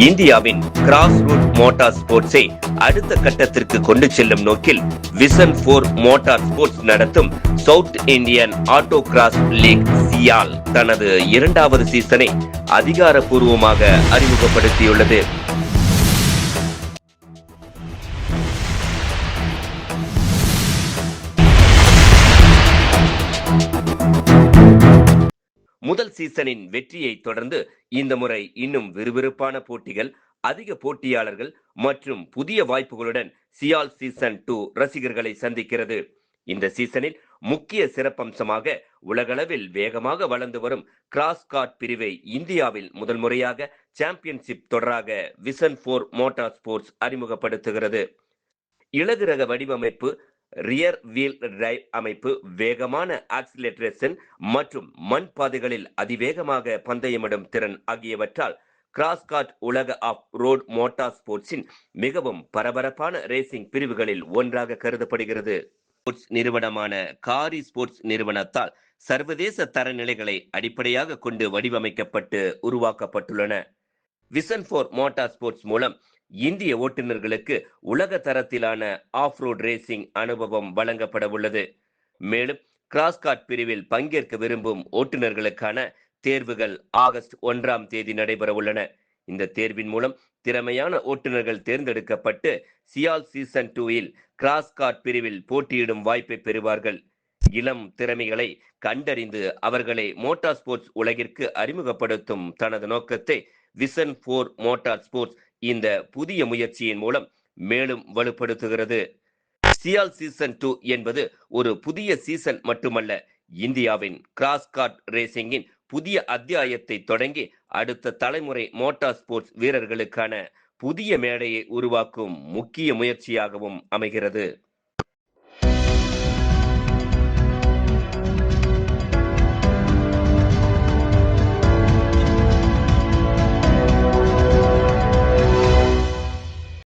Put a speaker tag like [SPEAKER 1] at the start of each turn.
[SPEAKER 1] இந்தியாவின் cross root motor ஸ்போர்ட்ஸை அடுத்த கட்டத்திற்கு கொண்டு செல்லும் நோக்கில் விஷன் 4 மோட்டார் ஸ்போர்ட்ஸ் நடத்தும் South Indian auto cross league சியால் தனது 2வது சீசனை அதிகாரப்பூர்வமாக அறிமுகப்படுத்தியுள்ளது. முதல் சீசனின் வெற்றியை தொடர்ந்து இந்த முறை இன்னும் விறுவிறுப்பான போட்டிகள், அதிக போட்டியாளர்கள் மற்றும் புதிய வாய்ப்புகளுடன் சியால் சீசன் 2 ரசிகர்களை சந்திக்கிறது. இந்த சீசனில் முக்கிய சிறப்பம்சமாக உலகளவில் வேகமாக வளர்ந்து வரும் கிராஸ் கார்ட் பிரிவை இந்தியாவில் முதல் முறையாக சாம்பியன்ஷிப் தொடராக விஷன் 4 மோட்டார் ஸ்போர்ட்ஸ் அறிமுகப்படுத்துகிறது. இலகு ரக வடிவமைப்பு, ரியர் வீல் டிரைவ் அமைப்பு, வேகமான ஆக்சிலரேஷன் மற்றும் மண் பாதைகளில் அதிவேகமாக பந்தயமிடும் திறன் ஆகியவற்றால் கிராஸ் கார்ட் உலக ஆஃப் ரோட் மோட்டார் ஸ்போர்ட்ஸின் மிகவும் பரபரப்பான ரேசிங் பிரிவுகளில் ஒன்றாக கருதப்படுகிறது. ஸ்போர்ட்ஸ் நிறுவனமான காரி ஸ்போர்ட்ஸ் நிறுவனத்தால் சர்வதேச தரநிலைகளை அடிப்படையாக கொண்டு வடிவமைக்கப்பட்டு உருவாக்கப்பட்டுள்ளன. விஷன் 4 மோட்டார் ஸ்போர்ட்ஸ் மூலம் இந்திய ஓட்டுநர்களுக்கு உலக தரத்திலான ஆஃப் ரோட் ரேசிங் அனுபவம் வழங்கப்பட உள்ளது. மேலும் கிராஸ்கார்ட் பிரிவில் பங்கேற்க விரும்பும் ஓட்டுநர்களுக்கான தேர்வுகள் ஆகஸ்ட் 1ஆம் தேதி நடைபெற உள்ளன. இந்த தேர்வின் மூலம் திறமையான ஓட்டுநர்கள் தேர்ந்தெடுக்கப்பட்டு சியால் சீசன் 2இல் கிராஸ்கார்ட் பிரிவில் போட்டியிடும் வாய்ப்பை பெறுவார்கள். இளம் திறமைகளை கண்டறிந்து அவர்களை மோட்டார் ஸ்போர்ட்ஸ் உலகிற்கு அறிமுகப்படுத்தும் தனது நோக்கத்தை விஷன் 4 மோட்டார் ஸ்போர்ட்ஸ் இந்த புதிய முயற்சியின் மூலம் மேலும் வலுப்படுத்துகிறது. சியால் சீசன் 2 என்பது ஒரு புதிய சீசன் மட்டுமல்ல, இந்தியாவின் கிராஸ் கார்ட் ரேசிங்கின் புதிய அத்தியாயத்தை தொடங்கி அடுத்த தலைமுறை மோட்டார் ஸ்போர்ட்ஸ் வீரர்களுக்கான புதிய மேடையை உருவாக்கும் முக்கிய முயற்சியாகவும் அமைகிறது.